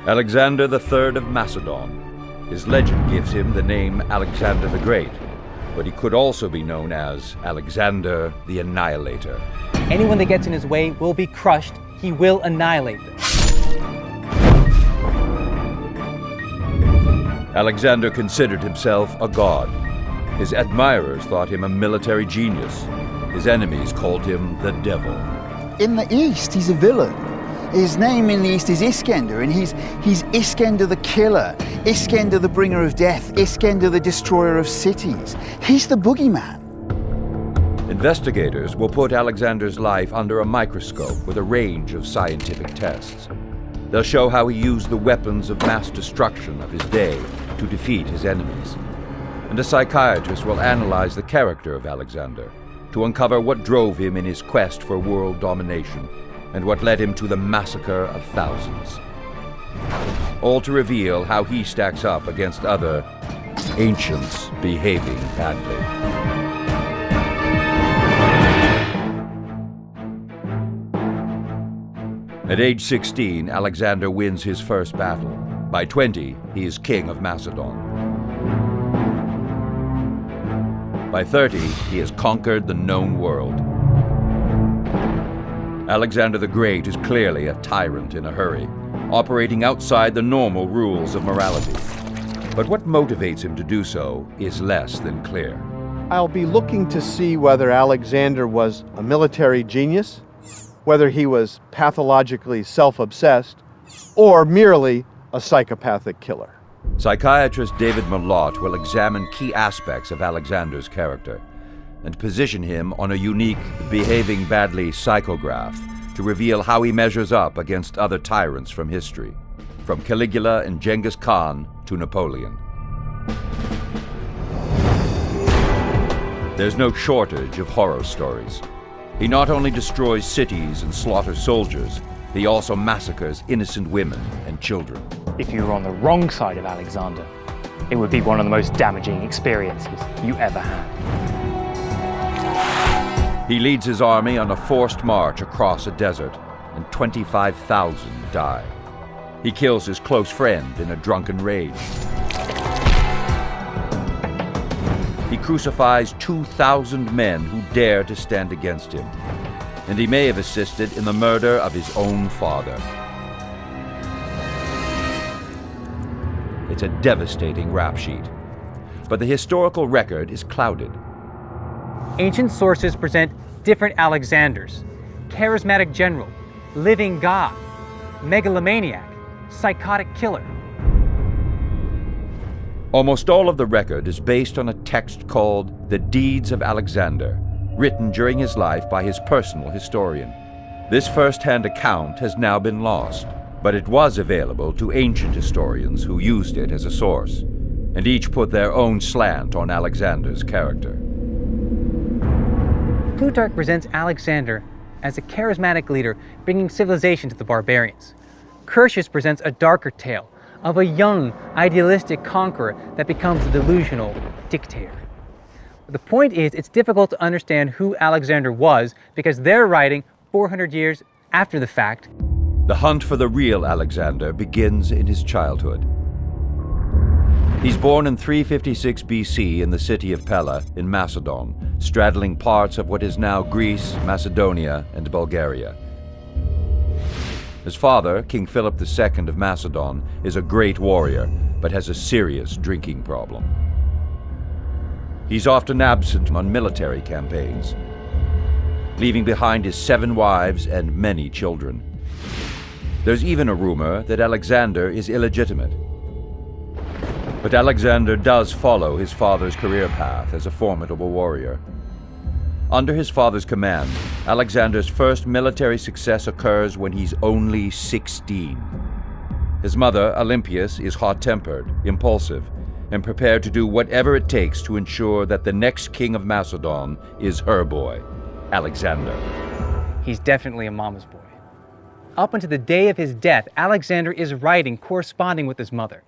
Alexander III of Macedon. His legend gives him the name Alexander the Great, but he could also be known as Alexander the Annihilator. Anyone that gets in his way will be crushed. He will annihilate them. Alexander considered himself a god. His admirers thought him a military genius. His enemies called him the devil. In the East, he's a villain. His name in the East is Iskender, and he's Iskender the killer, Iskender the bringer of death, Iskender the destroyer of cities. He's the boogeyman. Investigators will put Alexander's life under a microscope with a range of scientific tests. They'll show how he used the weapons of mass destruction of his day to defeat his enemies. And a psychiatrist will analyze the character of Alexander to uncover what drove him in his quest for world domination and what led him to the massacre of thousands. All to reveal how he stacks up against other ancients behaving badly. At age 16, Alexander wins his first battle. By 20, he is king of Macedon. By 30, he has conquered the known world. Alexander the Great is clearly a tyrant in a hurry, operating outside the normal rules of morality. But what motivates him to do so is less than clear. I'll be looking to see whether Alexander was a military genius, whether he was pathologically self-obsessed, or merely a psychopathic killer. Psychiatrist David Malott will examine key aspects of Alexander's character and position him on a unique behaving badly psychograph to reveal how he measures up against other tyrants from history, from Caligula and Genghis Khan to Napoleon. There's no shortage of horror stories. He not only destroys cities and slaughters soldiers, he also massacres innocent women and children. If you were on the wrong side of Alexander, it would be one of the most damaging experiences you ever had. He leads his army on a forced march across a desert, and 25,000 die. He kills his close friend in a drunken rage. He crucifies 2,000 men who dare to stand against him, and he may have assisted in the murder of his own father. It's a devastating rap sheet, but the historical record is clouded. Ancient sources present different Alexanders: charismatic general, living god, megalomaniac, psychotic killer. Almost all of the record is based on a text called The Deeds of Alexander, written during his life by his personal historian. This first-hand account has now been lost, but it was available to ancient historians who used it as a source, and each put their own slant on Alexander's character. Plutarch presents Alexander as a charismatic leader bringing civilization to the barbarians. Curtius presents a darker tale of a young, idealistic conqueror that becomes a delusional dictator. The point is, it's difficult to understand who Alexander was because they're writing 400 years after the fact. The hunt for the real Alexander begins in his childhood. He's born in 356 BC in the city of Pella in Macedon, straddling parts of what is now Greece, Macedonia, and Bulgaria. His father, King Philip II of Macedon, is a great warrior, but has a serious drinking problem. He's often absent on military campaigns, leaving behind his 7 wives and many children. There's even a rumor that Alexander is illegitimate. But Alexander does follow his father's career path as a formidable warrior. Under his father's command, Alexander's first military success occurs when he's only 16. His mother, Olympias, is hot-tempered, impulsive, and prepared to do whatever it takes to ensure that the next king of Macedon is her boy, Alexander. He's definitely a mama's boy. Up until the day of his death, Alexander is writing corresponding with his mother.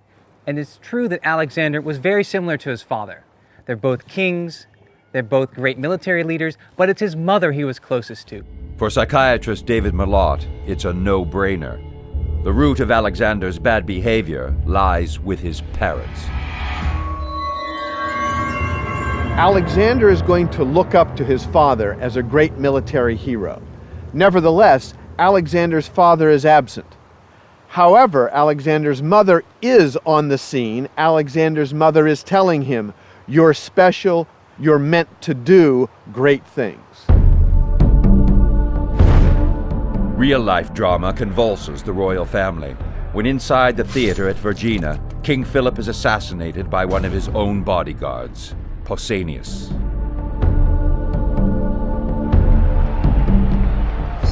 And it's true that Alexander was very similar to his father. They're both kings, they're both great military leaders, but it's his mother he was closest to. For psychiatrist David Malott, it's a no-brainer. The root of Alexander's bad behavior lies with his parents. Alexander is going to look up to his father as a great military hero. Nevertheless, Alexander's father is absent. However, Alexander's mother is on the scene. Alexander's mother is telling him, "You're special, you're meant to do great things." Real-life drama convulses the royal family. When inside the theater at Vergina, King Philip is assassinated by one of his own bodyguards, Pausanias.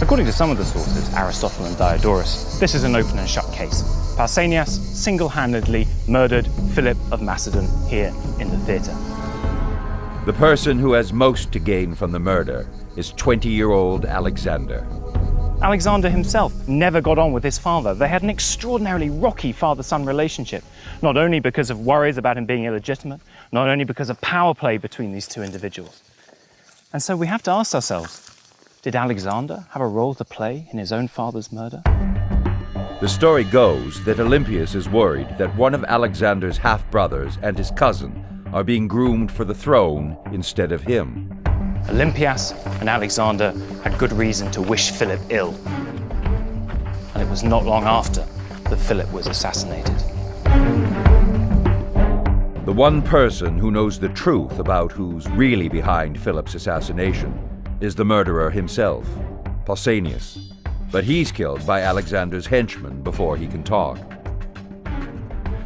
According to some of the sources, Aristotle and Diodorus, this is an open and shut case. Pausanias single-handedly murdered Philip of Macedon here in the theatre. The person who has most to gain from the murder is 20-year-old Alexander. Alexander himself never got on with his father. They had an extraordinarily rocky father-son relationship, not only because of worries about him being illegitimate, not only because of power play between these two individuals. And so we have to ask ourselves, did Alexander have a role to play in his own father's murder? The story goes that Olympias is worried that one of Alexander's half-brothers and his cousin are being groomed for the throne instead of him. Olympias and Alexander had good reason to wish Philip ill. And it was not long after that Philip was assassinated. The one person who knows the truth about who's really behind Philip's assassination is the murderer himself, Pausanias. But he's killed by Alexander's henchmen before he can talk.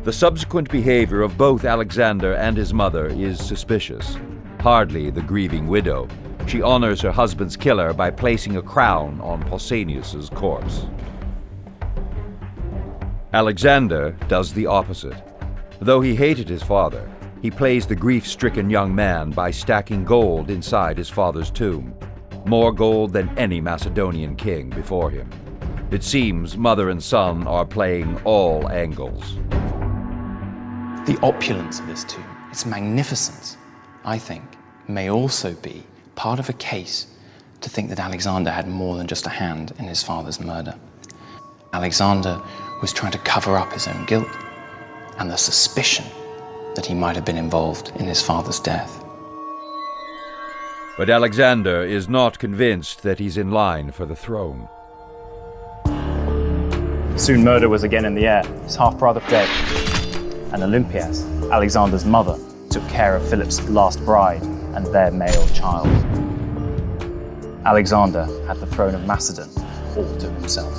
The subsequent behavior of both Alexander and his mother is suspicious. Hardly the grieving widow. She honors her husband's killer by placing a crown on Pausanias' corpse. Alexander does the opposite. Though he hated his father, he plays the grief-stricken young man by stacking gold inside his father's tomb. More gold than any Macedonian king before him. It seems mother and son are playing all angles. The opulence of this tomb, its magnificence, I think, may also be part of a case to think that Alexander had more than just a hand in his father's murder. Alexander was trying to cover up his own guilt and the suspicion that he might have been involved in his father's death. But Alexander is not convinced that he's in line for the throne. Soon murder was again in the air, his half-brother dead, and Olympias, Alexander's mother, took care of Philip's last bride and their male child. Alexander had the throne of Macedon all to himself.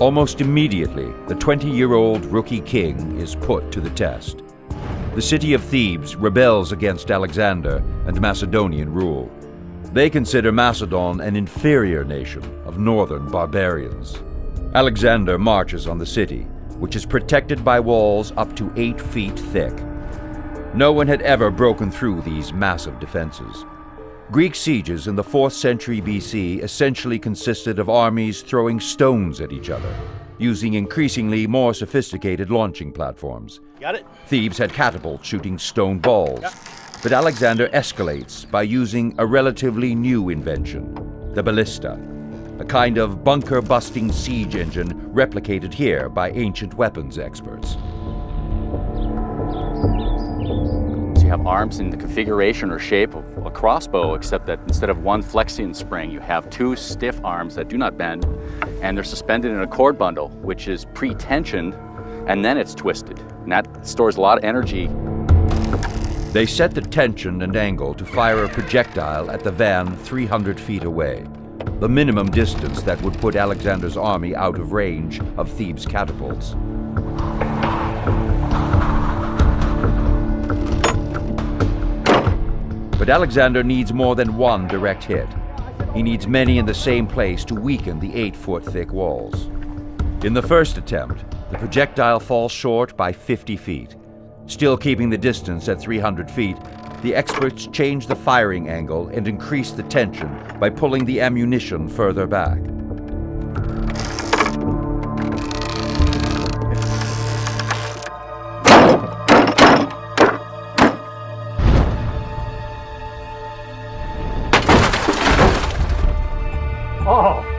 Almost immediately, the 20-year-old rookie king is put to the test. The city of Thebes rebels against Alexander and Macedonian rule. They consider Macedon an inferior nation of northern barbarians. Alexander marches on the city, which is protected by walls up to 8 feet thick. No one had ever broken through these massive defenses. Greek sieges in the 4th century BC essentially consisted of armies throwing stones at each other, using increasingly more sophisticated launching platforms. Got it? Thebes had catapults shooting stone balls. But Alexander escalates by using a relatively new invention, the ballista, a kind of bunker-busting siege engine replicated here by ancient weapons experts. You have arms in the configuration or shape of a crossbow, except that instead of one flexion spring, you have 2 stiff arms that do not bend, and they're suspended in a cord bundle, which is pre-tensioned, and then it's twisted. And that stores a lot of energy. They set the tension and angle to fire a projectile at the van 300 feet away, the minimum distance that would put Alexander's army out of range of Thebes' catapults. But Alexander needs more than one direct hit. He needs many in the same place to weaken the 8-foot thick walls. In the first attempt, the projectile falls short by 50 feet. Still keeping the distance at 300 feet, the experts change the firing angle and increase the tension by pulling the ammunition further back.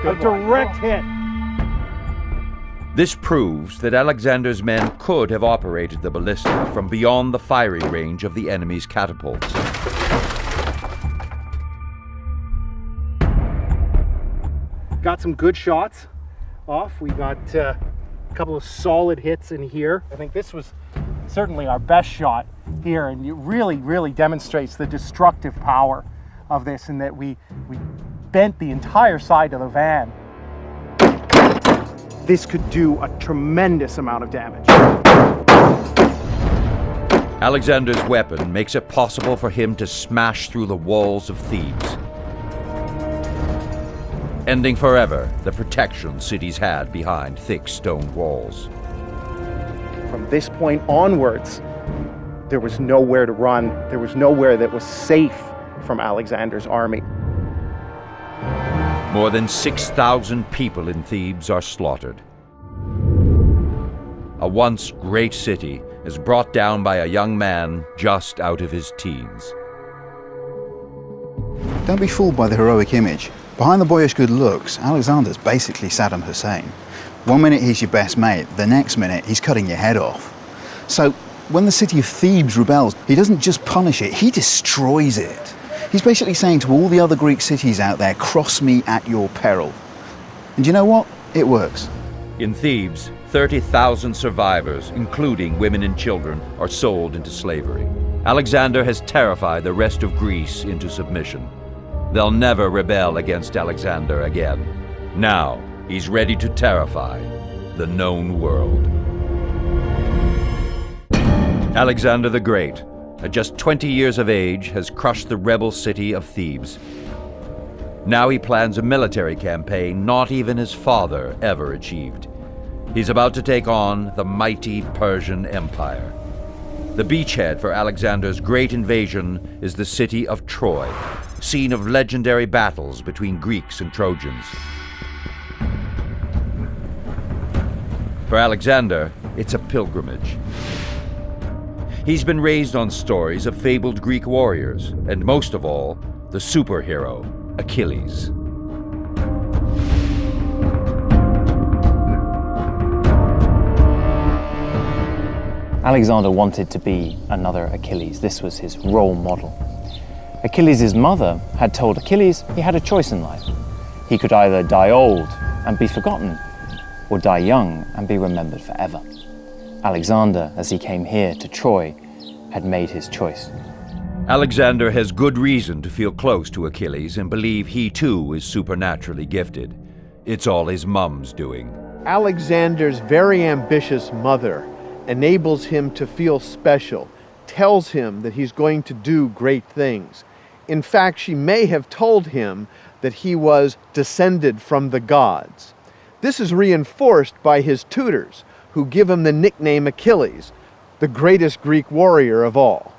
A direct hit. This proves that Alexander's men could have operated the ballista from beyond the firing range of the enemy's catapults. Got some good shots off. We got a couple of solid hits in here. I think this was certainly our best shot here, and it really demonstrates the destructive power of this, and that we bent the entire side of the van. This could do a tremendous amount of damage. Alexander's weapon makes it possible for him to smash through the walls of Thebes, ending forever the protection cities had behind thick stone walls. From this point onwards, there was nowhere to run. There was nowhere that was safe from Alexander's army. More than 6,000 people in Thebes are slaughtered. A once great city is brought down by a young man just out of his teens. Don't be fooled by the heroic image. Behind the boyish good looks, Alexander's basically Saddam Hussein. One minute he's your best mate, the next minute he's cutting your head off. So when the city of Thebes rebels, he doesn't just punish it, he destroys it. He's basically saying to all the other Greek cities out there, cross me at your peril. And you know what? It works. In Thebes, 30,000 survivors, including women and children, are sold into slavery. Alexander has terrified the rest of Greece into submission. They'll never rebel against Alexander again. Now, he's ready to terrify the known world. Alexander the Great, at just 20 years of age, has crushed the rebel city of Thebes. Now he plans a military campaign not even his father ever achieved. He's about to take on the mighty Persian Empire. The beachhead for Alexander's great invasion is the city of Troy, scene of legendary battles between Greeks and Trojans. For Alexander, it's a pilgrimage. He's been raised on stories of fabled Greek warriors, and most of all, the superhero, Achilles. Alexander wanted to be another Achilles. This was his role model. Achilles' mother had told Achilles he had a choice in life. He could either die old and be forgotten, or die young and be remembered forever. Alexander, as he came here to Troy, had made his choice. Alexander has good reason to feel close to Achilles and believe he too is supernaturally gifted. It's all his mum's doing. Alexander's very ambitious mother enables him to feel special, tells him that he's going to do great things. In fact, she may have told him that he was descended from the gods. This is reinforced by his tutors, who give him the nickname Achilles, the greatest Greek warrior of all.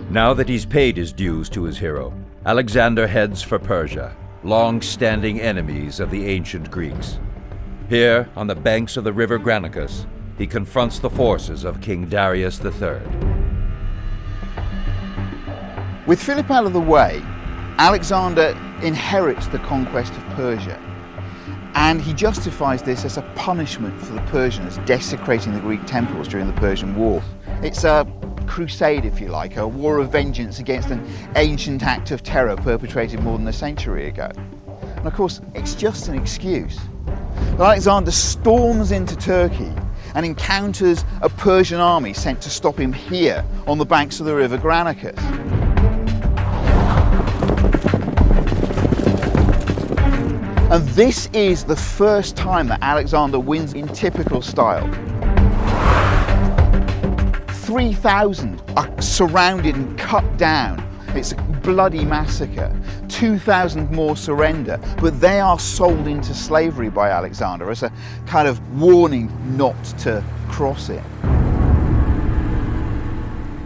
Now that he's paid his dues to his hero, Alexander heads for Persia, long-standing enemies of the ancient Greeks. Here, on the banks of the river Granicus, he confronts the forces of King Darius III. With Philip out of the way, Alexander inherits the conquest of Persia. And he justifies this as a punishment for the Persians desecrating the Greek temples during the Persian War. It's a crusade, if you like, a war of vengeance against an ancient act of terror perpetrated more than a century ago. And of course, it's just an excuse. Alexander storms into Turkey and encounters a Persian army sent to stop him here on the banks of the river Granicus. And this is the first time that Alexander wins in typical style. 3,000 are surrounded and cut down. It's a bloody massacre. 2,000 more surrender, but they are sold into slavery by Alexander as a kind of warning not to cross it.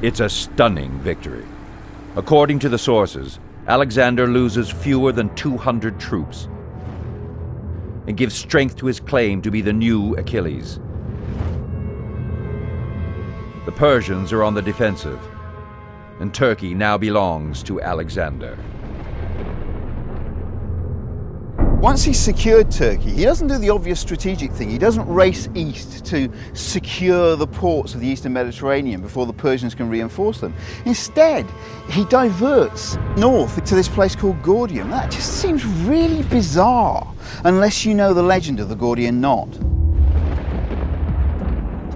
It's a stunning victory. According to the sources, Alexander loses fewer than 200 troops and gives strength to his claim to be the new Achilles. The Persians are on the defensive, and Turkey now belongs to Alexander. Once he's secured Turkey, he doesn't do the obvious strategic thing. He doesn't race east to secure the ports of the eastern Mediterranean before the Persians can reinforce them. Instead, he diverts north to this place called Gordium. That just seems really bizarre, unless you know the legend of the Gordian knot.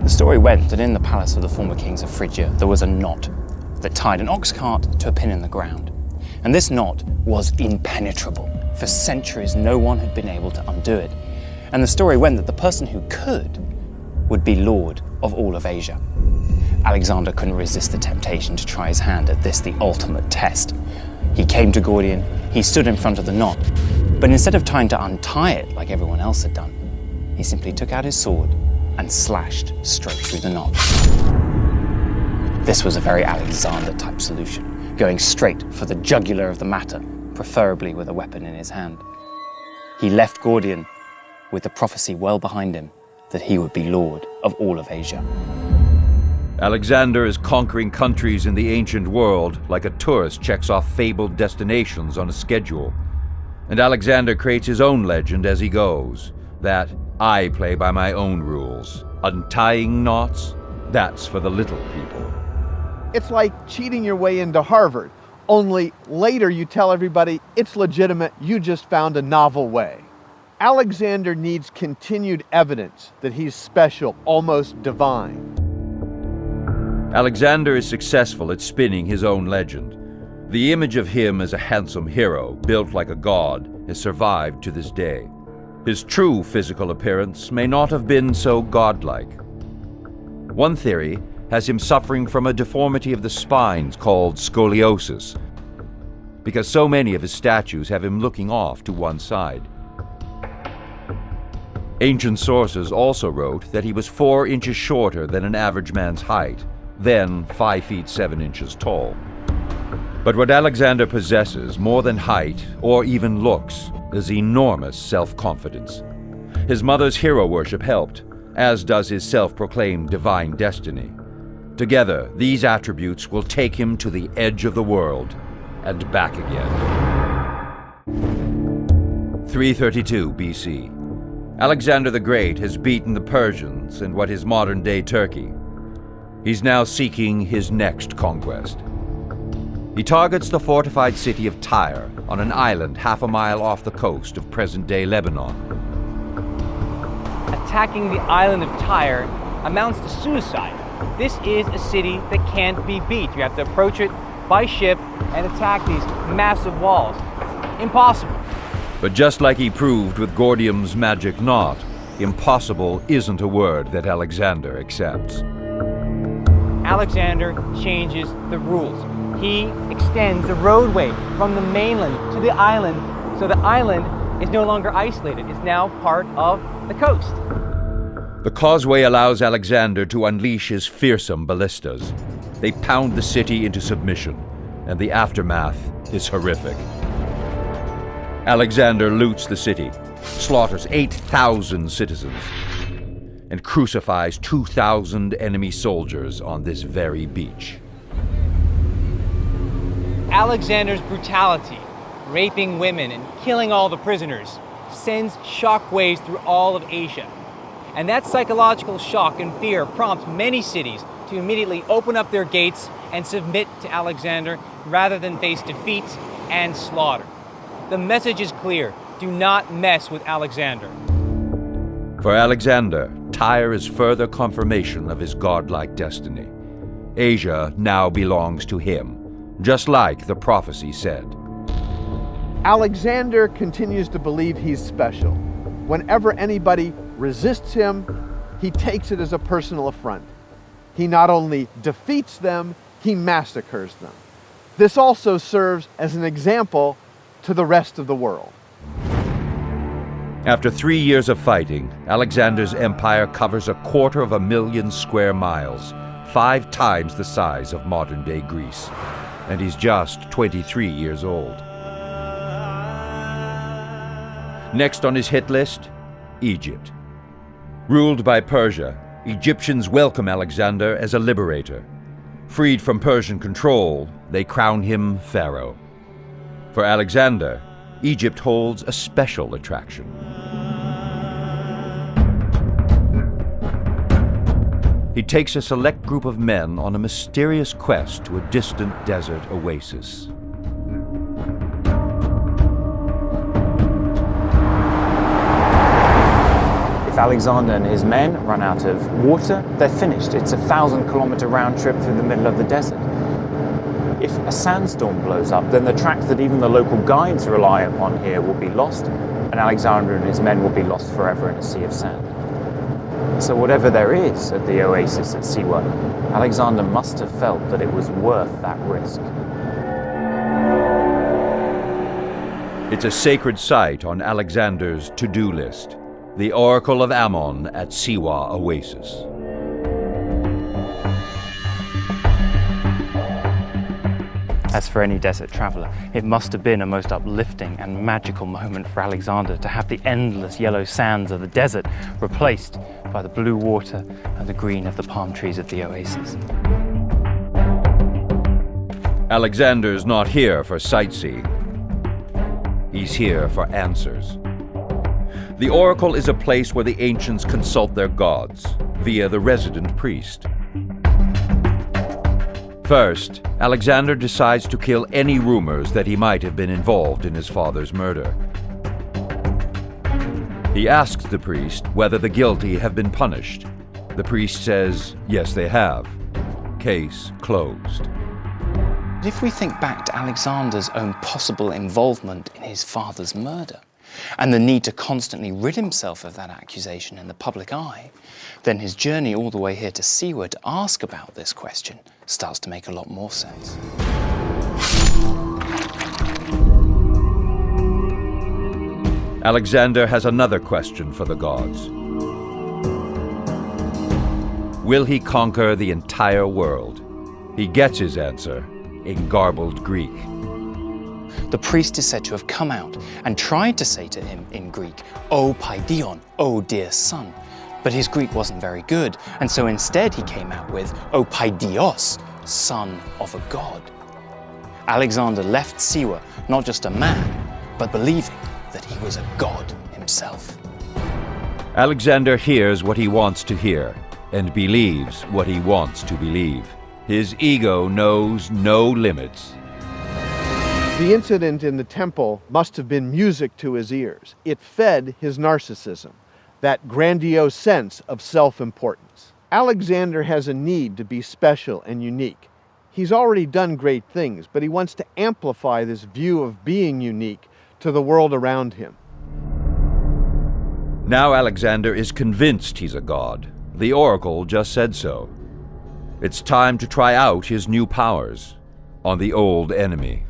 The story went that in the palace of the former kings of Phrygia, there was a knot that tied an ox cart to a pin in the ground. And this knot was impenetrable. For centuries, no one had been able to undo it. And the story went that the person who could would be lord of all of Asia. Alexander couldn't resist the temptation to try his hand at this, the ultimate test. He came to Gordium, he stood in front of the knot, but instead of trying to untie it like everyone else had done, he simply took out his sword and slashed straight through the knot. This was a very Alexander-type solution, going straight for the jugular of the matter, preferably with a weapon in his hand. He left Gordium with the prophecy well behind him that he would be lord of all of Asia. Alexander is conquering countries in the ancient world like a tourist checks off fabled destinations on a schedule. And Alexander creates his own legend as he goes, that I play by my own rules. Untying knots, that's for the little people. It's like cheating your way into Harvard, only later you tell everybody it's legitimate, you just found a novel way. Alexander needs continued evidence that he's special, almost divine. Alexander is successful at spinning his own legend. The image of him as a handsome hero, built like a god, has survived to this day. His true physical appearance may not have been so godlike. One theory has him suffering from a deformity of the spines called scoliosis, because so many of his statues have him looking off to one side. Ancient sources also wrote that he was 4 inches shorter than an average man's height, then 5 feet 7 inches tall. But what Alexander possesses more than height or even looks is enormous self-confidence. His mother's hero worship helped, as does his self-proclaimed divine destiny. Together, these attributes will take him to the edge of the world and back again. 332 BC. Alexander the Great has beaten the Persians in what is modern-day Turkey. He's now seeking his next conquest. He targets the fortified city of Tyre on an island half a mile off the coast of present-day Lebanon. Attacking the island of Tyre amounts to suicide. This is a city that can't be beat. You have to approach it by ship and attack these massive walls. Impossible. But just like he proved with Gordium's magic knot, impossible isn't a word that Alexander accepts. Alexander changes the rules. He extends the roadway from the mainland to the island, so the island is no longer isolated. It's now part of the coast. The causeway allows Alexander to unleash his fearsome ballistas. They pound the city into submission, and the aftermath is horrific. Alexander loots the city, slaughters 8,000 citizens, and crucifies 2,000 enemy soldiers on this very beach. Alexander's brutality, raping women and killing all the prisoners, sends shockwaves through all of Asia. And that psychological shock and fear prompts many cities to immediately open up their gates and submit to Alexander rather than face defeat and slaughter. The message is clear: do not mess with Alexander. For Alexander, Tyre is further confirmation of his godlike destiny. Asia now belongs to him, just like the prophecy said. Alexander continues to believe he's special. Whenever anybody resists him, he takes it as a personal affront. He not only defeats them, he massacres them. This also serves as an example to the rest of the world. After 3 years of fighting, Alexander's empire covers 250,000 square miles, 5 times the size of modern-day Greece. And he's just 23 years old. Next on his hit list, Egypt. Ruled by Persia, Egyptians welcome Alexander as a liberator. Freed from Persian control, they crown him pharaoh. For Alexander, Egypt holds a special attraction. He takes a select group of men on a mysterious quest to a distant desert oasis. If Alexander and his men run out of water, they're finished. It's a 1,000-kilometer round trip through the middle of the desert. If a sandstorm blows up, then the tracks that even the local guides rely upon here will be lost, and Alexander and his men will be lost forever in a sea of sand. So whatever there is at the oasis at Siwa, Alexander must have felt that it was worth that risk. It's a sacred site on Alexander's to-do list, the Oracle of Ammon at Siwa Oasis. As for any desert traveler, it must have been a most uplifting and magical moment for Alexander to have the endless yellow sands of the desert replaced by the blue water and the green of the palm trees of the oasis. Alexander's not here for sightseeing. He's here for answers. The oracle is a place where the ancients consult their gods via the resident priest. First, Alexander decides to kill any rumors that he might have been involved in his father's murder. He asks the priest whether the guilty have been punished. The priest says, yes, they have. Case closed. If we think back to Alexander's own possible involvement in his father's murder, and the need to constantly rid himself of that accusation in the public eye, then his journey all the way here to Siwa to ask about this question starts to make a lot more sense. Alexander has another question for the gods. Will he conquer the entire world? He gets his answer in garbled Greek. The priest is said to have come out and tried to say to him in Greek, "O Paidion, O dear son." But his Greek wasn't very good, and so instead he came out with, "O Paidios, son of a god." Alexander left Siwa not just a man, but believing that he was a god himself. Alexander hears what he wants to hear and believes what he wants to believe. His ego knows no limits. The incident in the temple must have been music to his ears. It fed his narcissism, that grandiose sense of self-importance. Alexander has a need to be special and unique. He's already done great things, but he wants to amplify this view of being unique to the world around him. Now Alexander is convinced he's a god. The oracle just said so. It's time to try out his new powers on the old enemy.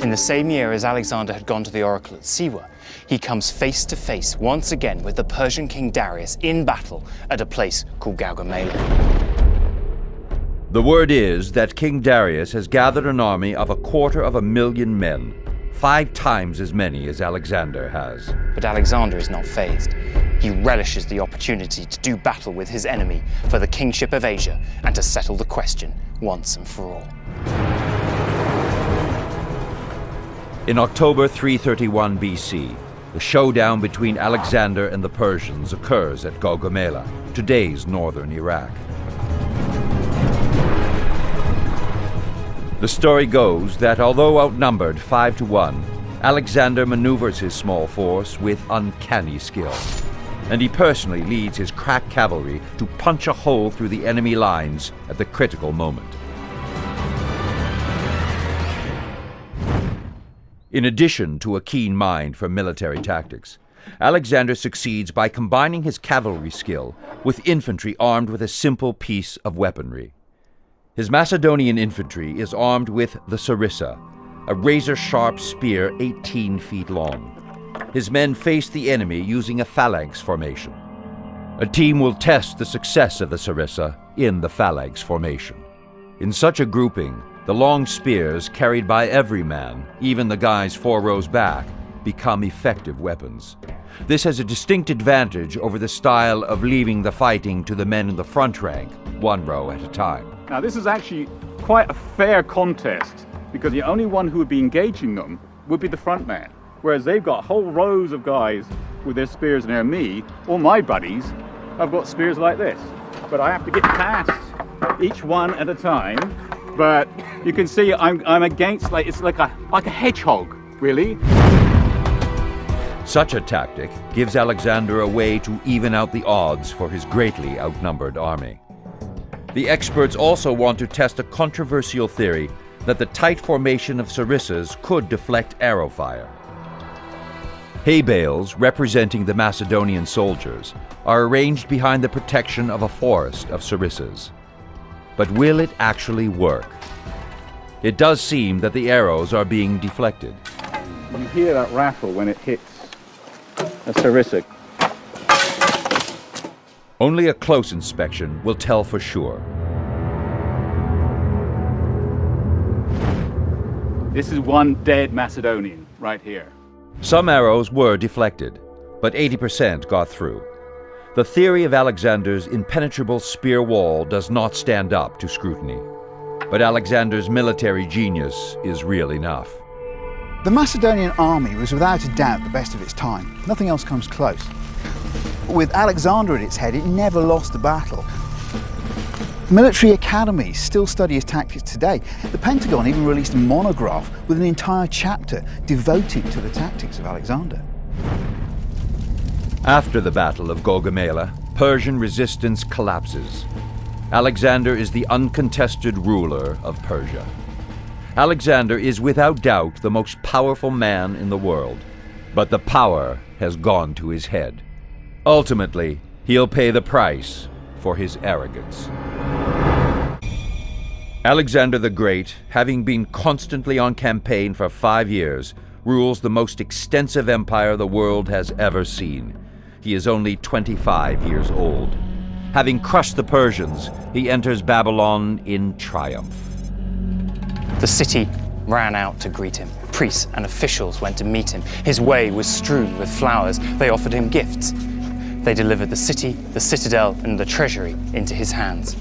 In the same year as Alexander had gone to the oracle at Siwa, he comes face to face once again with the Persian king Darius in battle at a place called Gaugamela. The word is that King Darius has gathered an army of 250,000 men, 5 times as many as Alexander has. But Alexander is not fazed. He relishes the opportunity to do battle with his enemy for the kingship of Asia and to settle the question once and for all. In October 331 BC, the showdown between Alexander and the Persians occurs at Gaugamela, today's northern Iraq. The story goes that although outnumbered 5-1, Alexander maneuvers his small force with uncanny skill, and he personally leads his crack cavalry to punch a hole through the enemy lines at the critical moment. In addition to a keen mind for military tactics, Alexander succeeds by combining his cavalry skill with infantry armed with a simple piece of weaponry. His Macedonian infantry is armed with the sarissa, a razor-sharp spear 18 feet long. His men face the enemy using a phalanx formation. A team will test the success of the sarissa in the phalanx formation. In such a grouping, the long spears carried by every man, even the guys 4 rows back, become effective weapons. This has a distinct advantage over the style of leaving the fighting to the men in the front rank, 1 row at a time. Now this is actually quite a fair contest because the only one who would be engaging them would be the front man. Whereas they've got whole rows of guys with their spears near me. All my buddies have got spears like this. But I have to get past each one at a time. But you can see I'm against, like, it's like a hedgehog, really. Such a tactic gives Alexander a way to even out the odds for his greatly outnumbered army. The experts also want to test a controversial theory that the tight formation of sarissas could deflect arrow fire. Hay bales representing the Macedonian soldiers are arranged behind the protection of a forest of sarissas. But will it actually work? It does seem that the arrows are being deflected. You hear that rattle when it hits a sarissa. Only a close inspection will tell for sure. This is one dead Macedonian right here. Some arrows were deflected, but 80% got through. The theory of Alexander's impenetrable spear wall does not stand up to scrutiny. But Alexander's military genius is real enough. The Macedonian army was without a doubt the best of its time. Nothing else comes close. With Alexander at its head, it never lost a battle. Military academies still study his tactics today. The Pentagon even released a monograph with an entire chapter devoted to the tactics of Alexander. After the Battle of Gaugamela, Persian resistance collapses. Alexander is the uncontested ruler of Persia. Alexander is without doubt the most powerful man in the world, but the power has gone to his head. Ultimately, he'll pay the price for his arrogance. Alexander the Great, having been constantly on campaign for 5 years, rules the most extensive empire the world has ever seen. He is only 25 years old. Having crushed the Persians, he enters Babylon in triumph. The city ran out to greet him. Priests and officials went to meet him. His way was strewn with flowers. They offered him gifts. They delivered the city, the citadel, and the treasury into his hands.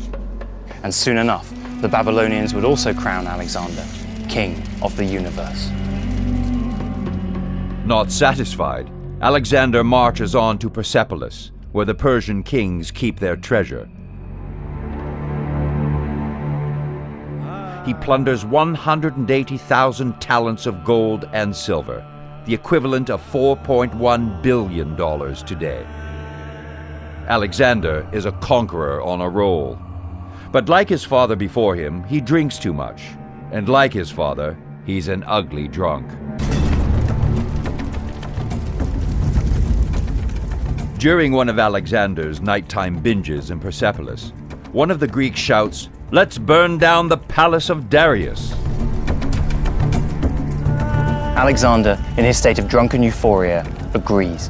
And soon enough, the Babylonians would also crown Alexander king of the universe. Not satisfied, Alexander marches on to Persepolis, where the Persian kings keep their treasure. He plunders 180,000 talents of gold and silver, the equivalent of $4.1 billion today. Alexander is a conqueror on a roll. But like his father before him, he drinks too much. And like his father, he's an ugly drunk. During one of Alexander's nighttime binges in Persepolis, one of the Greeks shouts, "Let's burn down the palace of Darius." Alexander, in his state of drunken euphoria, agrees.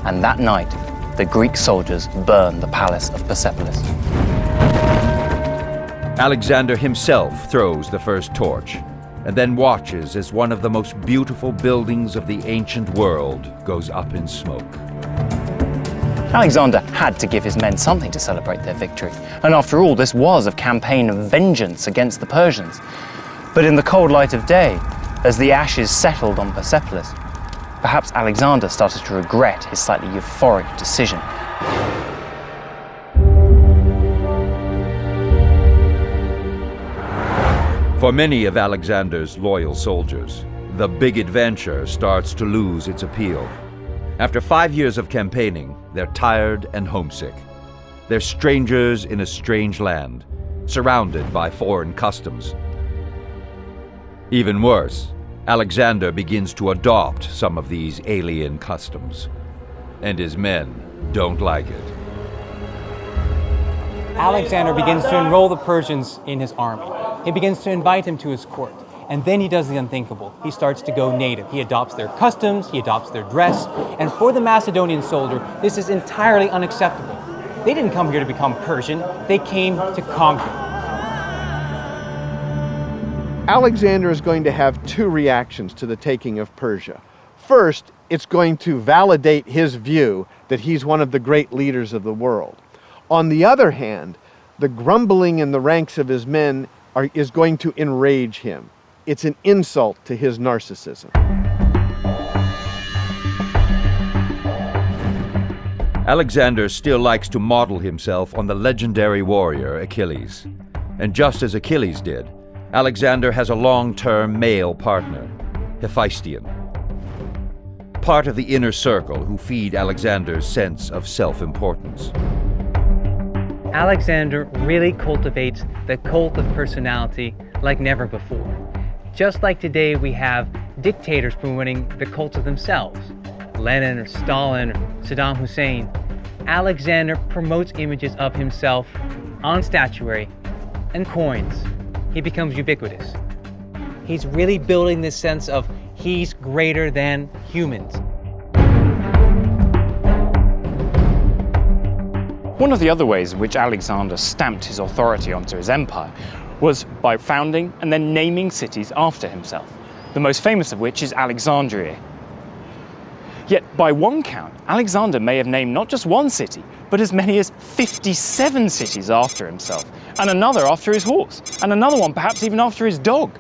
And that night, the Greek soldiers burn the palace of Persepolis. Alexander himself throws the first torch, and then watches as one of the most beautiful buildings of the ancient world goes up in smoke. Alexander had to give his men something to celebrate their victory. And after all, this was a campaign of vengeance against the Persians. But in the cold light of day, as the ashes settled on Persepolis, perhaps Alexander started to regret his slightly euphoric decision. For many of Alexander's loyal soldiers, the big adventure starts to lose its appeal. After 5 years of campaigning, they're tired and homesick. They're strangers in a strange land, surrounded by foreign customs. Even worse, Alexander begins to adopt some of these alien customs, and his men don't like it. Alexander begins to enroll the Persians in his army. He begins to invite them to his court. And then he does the unthinkable. He starts to go native. He adopts their customs, he adopts their dress, and for the Macedonian soldier, this is entirely unacceptable. They didn't come here to become Persian, they came to conquer. Alexander is going to have two reactions to the taking of Persia. First, it's going to validate his view that he's one of the great leaders of the world. On the other hand, the grumbling in the ranks of his men is going to enrage him. It's an insult to his narcissism. Alexander still likes to model himself on the legendary warrior Achilles. And just as Achilles did, Alexander has a long-term male partner, Hephaestion. Part of the inner circle who feed Alexander's sense of self-importance. Alexander really cultivates the cult of personality like never before. Just like today we have dictators promoting the cult of themselves, Lenin or Stalin or Saddam Hussein, Alexander promotes images of himself on statuary and coins. He becomes ubiquitous. He's really building this sense of he's greater than humans. One of the other ways in which Alexander stamped his authority onto his empire was by founding and then naming cities after himself, the most famous of which is Alexandria. Yet by one count, Alexander may have named not just one city, but as many as 57 cities after himself, and another after his horse, and another one perhaps even after his dog.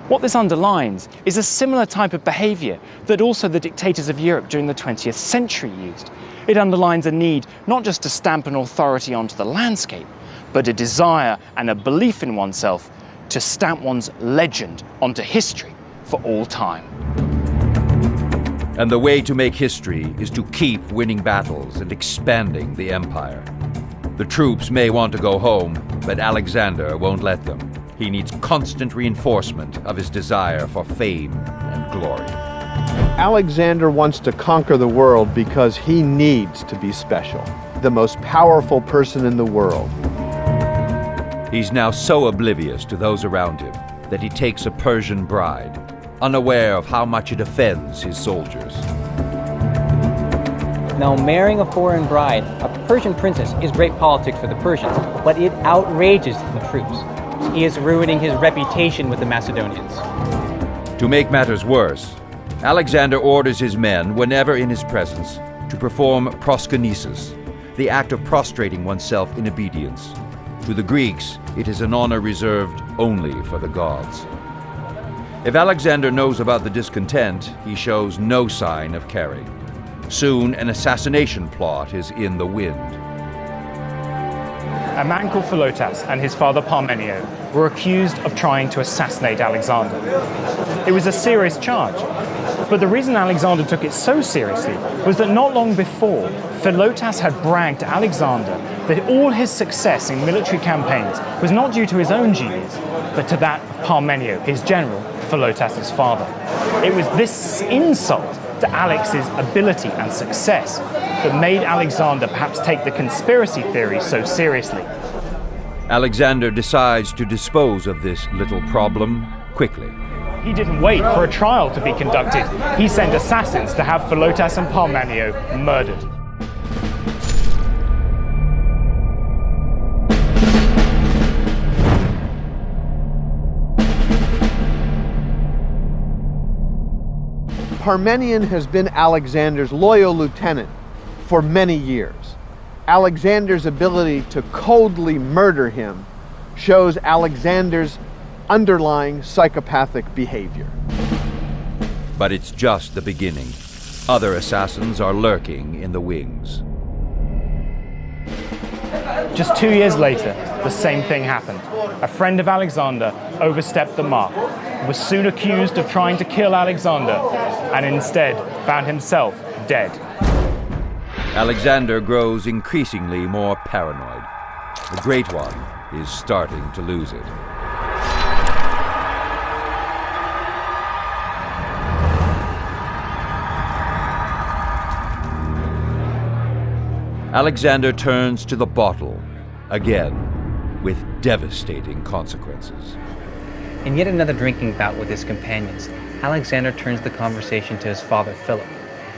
What this underlines is a similar type of behavior that also the dictators of Europe during the 20th century used. It underlines a need not just to stamp an authority onto the landscape, but a desire and a belief in oneself to stamp one's legend onto history for all time. And the way to make history is to keep winning battles and expanding the empire. The troops may want to go home, but Alexander won't let them. He needs constant reinforcement of his desire for fame and glory. Alexander wants to conquer the world because he needs to be special, the most powerful person in the world. He's now so oblivious to those around him that he takes a Persian bride, unaware of how much it offends his soldiers. Now, marrying a foreign bride, a Persian princess, is great politics for the Persians, but it outrages the troops. He is ruining his reputation with the Macedonians. To make matters worse, Alexander orders his men, whenever in his presence, to perform proskonesis, the act of prostrating oneself in obedience. To the Greeks, it is an honor reserved only for the gods. If Alexander knows about the discontent, he shows no sign of caring. Soon, an assassination plot is in the wind. A man called Philotas and his father Parmenio were accused of trying to assassinate Alexander. It was a serious charge, but the reason Alexander took it so seriously was that not long before, Philotas had bragged to Alexander that all his success in military campaigns was not due to his own genius, but to that of Parmenio, his general, Philotas' father. It was this insult to Alex's ability and success that made Alexander perhaps take the conspiracy theory so seriously. Alexander decides to dispose of this little problem quickly. He didn't wait for a trial to be conducted. He sent assassins to have Philotas and Parmenio murdered. Parmenion has been Alexander's loyal lieutenant for many years. Alexander's ability to coldly murder him shows Alexander's underlying psychopathic behavior. But it's just the beginning. Other assassins are lurking in the wings. Just 2 years later, the same thing happened. A friend of Alexander overstepped the mark, was soon accused of trying to kill Alexander, and instead found himself dead. Alexander grows increasingly more paranoid. The Great One is starting to lose it. Alexander turns to the bottle, again, with devastating consequences. In yet another drinking bout with his companions, Alexander turns the conversation to his father Philip.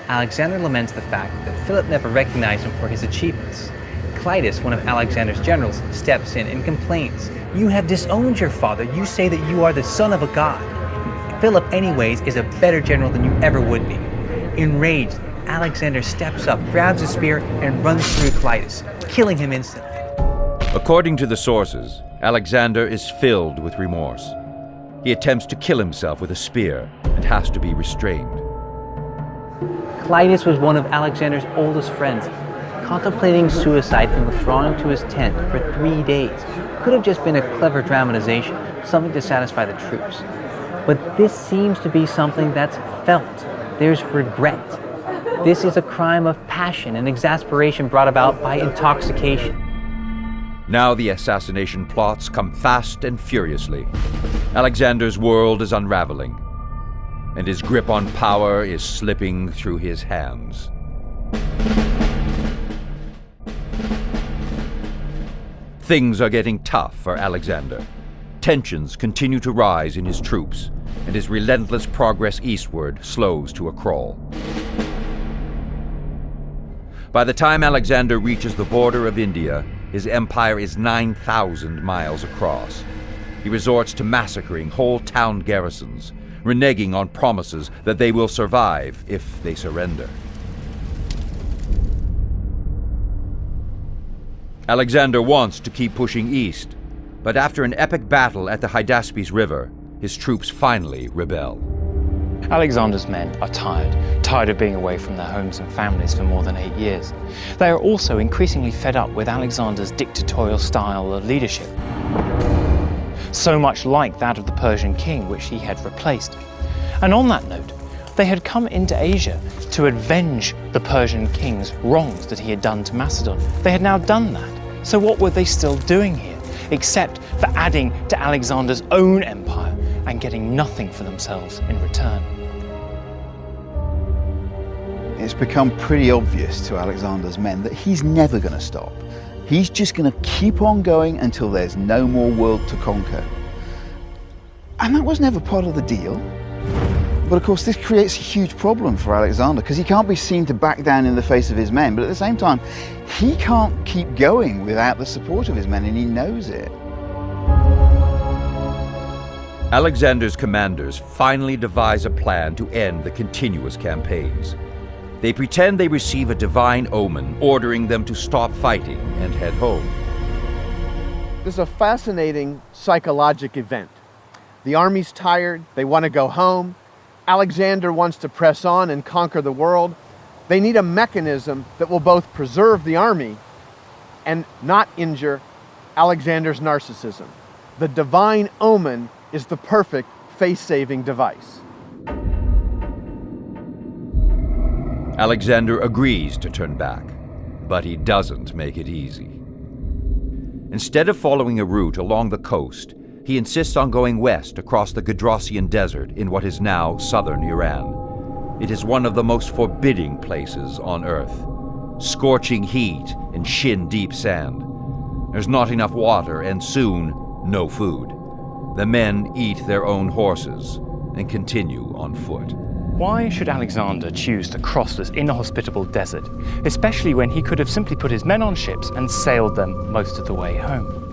Alexander laments the fact that Philip never recognized him for his achievements. Clitus, one of Alexander's generals, steps in and complains, "You have disowned your father. You say that you are the son of a god." Philip, anyways, is a better general than you ever would be. Enraged, Alexander steps up, grabs a spear, and runs through Clitus, killing him instantly. According to the sources, Alexander is filled with remorse. He attempts to kill himself with a spear and has to be restrained. Clytus was one of Alexander's oldest friends. Contemplating suicide and withdrawing to his tent for 3 days could have just been a clever dramatization, something to satisfy the troops. But this seems to be something that's felt. There's regret. This is a crime of passion and exasperation brought about by intoxication. Now the assassination plots come fast and furiously. Alexander's world is unraveling, and his grip on power is slipping through his hands. Things are getting tough for Alexander. Tensions continue to rise in his troops, and his relentless progress eastward slows to a crawl. By the time Alexander reaches the border of India, his empire is 9,000 miles across. He resorts to massacring whole town garrisons, reneging on promises that they will survive if they surrender. Alexander wants to keep pushing east, but after an epic battle at the Hydaspes River, his troops finally rebel. Alexander's men are tired of being away from their homes and families for more than 8 years. They are also increasingly fed up with Alexander's dictatorial style of leadership, so much like that of the Persian king, which he had replaced. And on that note, they had come into Asia to avenge the Persian king's wrongs that he had done to Macedon. They had now done that. So what were they still doing here, except for adding to Alexander's own empire and getting nothing for themselves in return? It's become pretty obvious to Alexander's men that he's never going to stop. He's just going to keep on going until there's no more world to conquer. And that was never part of the deal. But of course, this creates a huge problem for Alexander because he can't be seen to back down in the face of his men. But at the same time, he can't keep going without the support of his men, and he knows it. Alexander's commanders finally devise a plan to end the continuous campaigns. They pretend they receive a divine omen ordering them to stop fighting and head home. This is a fascinating psychological event. The army's tired, they want to go home. Alexander wants to press on and conquer the world. They need a mechanism that will both preserve the army and not injure Alexander's narcissism. The divine omen is the perfect face-saving device. Alexander agrees to turn back, but he doesn't make it easy. Instead of following a route along the coast, he insists on going west across the Gedrossian Desert in what is now southern Iran. It is one of the most forbidding places on Earth. Scorching heat and shin-deep sand. There's not enough water and soon, no food. The men eat their own horses and continue on foot. Why should Alexander choose to cross this inhospitable desert, especially when he could have simply put his men on ships and sailed them most of the way home?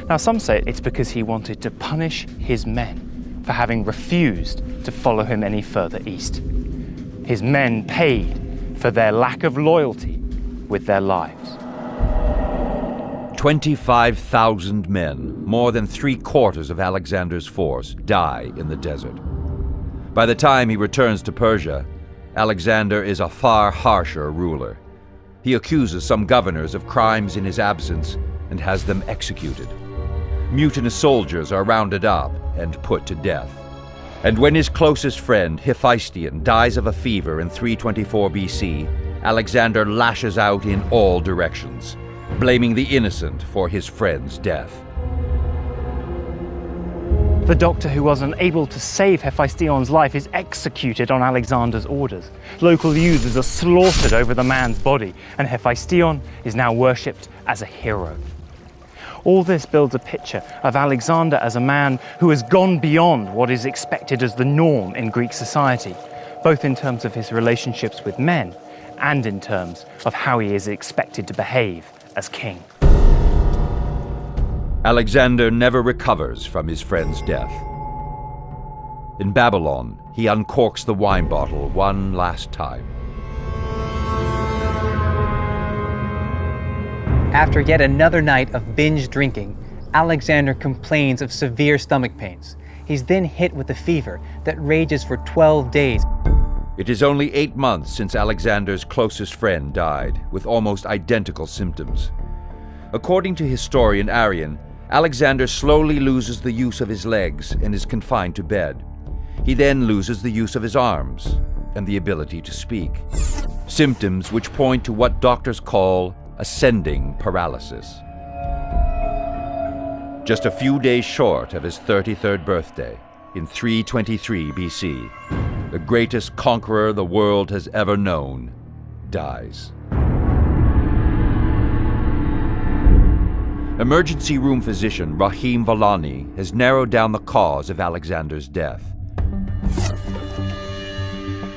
Now, some say it's because he wanted to punish his men for having refused to follow him any further east. His men paid for their lack of loyalty with their lives. 25,000 men, more than 3/4 of Alexander's force, die in the desert. By the time he returns to Persia, Alexander is a far harsher ruler. He accuses some governors of crimes in his absence and has them executed. Mutinous soldiers are rounded up and put to death. And when his closest friend, Hephaestion, dies of a fever in 324 BC, Alexander lashes out in all directions, blaming the innocent for his friend's death. The doctor who was unable to save Hephaestion's life is executed on Alexander's orders. Local users are slaughtered over the man's body, and Hephaestion is now worshipped as a hero. All this builds a picture of Alexander as a man who has gone beyond what is expected as the norm in Greek society, both in terms of his relationships with men and in terms of how he is expected to behave as king. Alexander never recovers from his friend's death. In Babylon, he uncorks the wine bottle one last time. After yet another night of binge drinking, Alexander complains of severe stomach pains. He's then hit with a fever that rages for 12 days. It is only 8 months since Alexander's closest friend died, with almost identical symptoms. According to historian Arrian, Alexander slowly loses the use of his legs and is confined to bed. He then loses the use of his arms and the ability to speak. Symptoms which point to what doctors call ascending paralysis. Just a few days short of his 33rd birthday, in 323 BC, the greatest conqueror the world has ever known dies. Emergency room physician Rahim Vallani has narrowed down the cause of Alexander's death.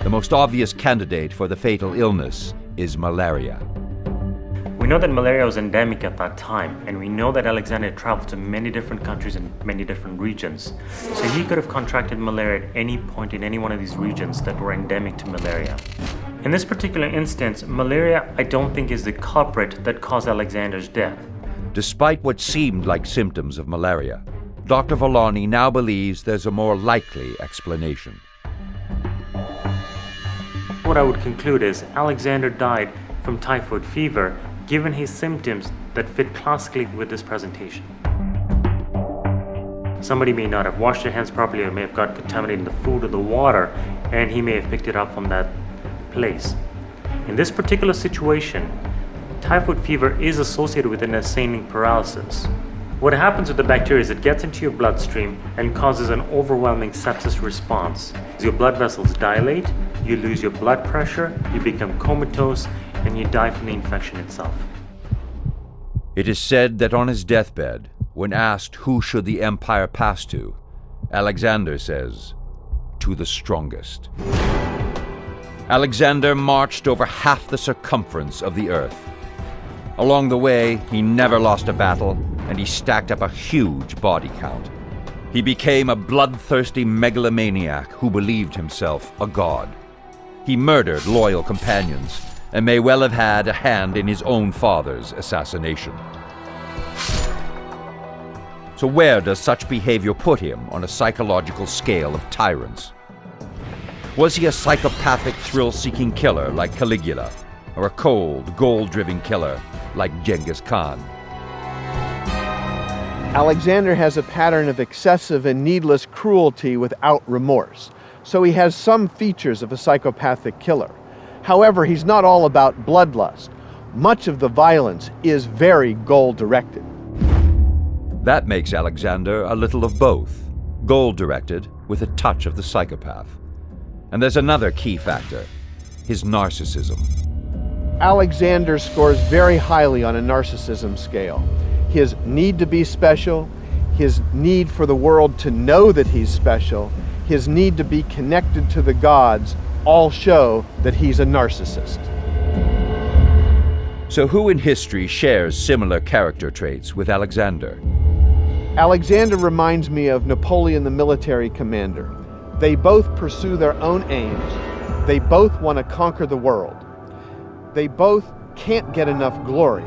The most obvious candidate for the fatal illness is malaria. We know that malaria was endemic at that time, and we know that Alexander traveled to many different countries and many different regions. So he could have contracted malaria at any point in any one of these regions that were endemic to malaria. In this particular instance, malaria I don't think is the culprit that caused Alexander's death. Despite what seemed like symptoms of malaria, Dr. Vallani now believes there's a more likely explanation. What I would conclude is Alexander died from typhoid fever, given his symptoms that fit classically with this presentation. Somebody may not have washed their hands properly, or may have got contaminated in the food or the water, and he may have picked it up from that place. In this particular situation, typhoid fever is associated with an ascending paralysis. What happens with the bacteria is it gets into your bloodstream and causes an overwhelming sepsis response. Your blood vessels dilate, you lose your blood pressure, you become comatose, and you die from the infection itself. It is said that on his deathbed, when asked who should the empire pass to, Alexander says, "To the strongest." Alexander marched over half the circumference of the earth. Along the way, he never lost a battle, and he stacked up a huge body count. He became a bloodthirsty megalomaniac who believed himself a god. He murdered loyal companions, and may well have had a hand in his own father's assassination. So where does such behavior put him on a psychological scale of tyrants? Was he a psychopathic, thrill-seeking killer like Caligula, or a cold, goal-driven killer like Genghis Khan? Alexander has a pattern of excessive and needless cruelty without remorse, so he has some features of a psychopathic killer. However, he's not all about bloodlust. Much of the violence is very goal-directed. That makes Alexander a little of both, goal-directed with a touch of the psychopath. And there's another key factor, his narcissism. Alexander scores very highly on a narcissism scale. His need to be special, his need for the world to know that he's special, his need to be connected to the gods, all show that he's a narcissist. So who in history shares similar character traits with Alexander? Alexander reminds me of Napoleon, the military commander. They both pursue their own aims. They both want to conquer the world. They both can't get enough glory.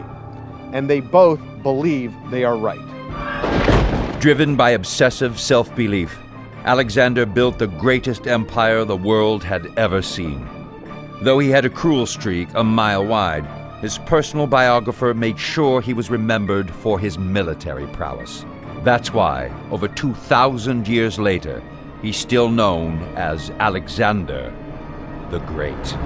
And they both believe they are right. Driven by obsessive self-belief, Alexander built the greatest empire the world had ever seen. Though he had a cruel streak a mile wide, his personal biographer made sure he was remembered for his military prowess. That's why, over 2,000 years later, he's still known as Alexander the Great.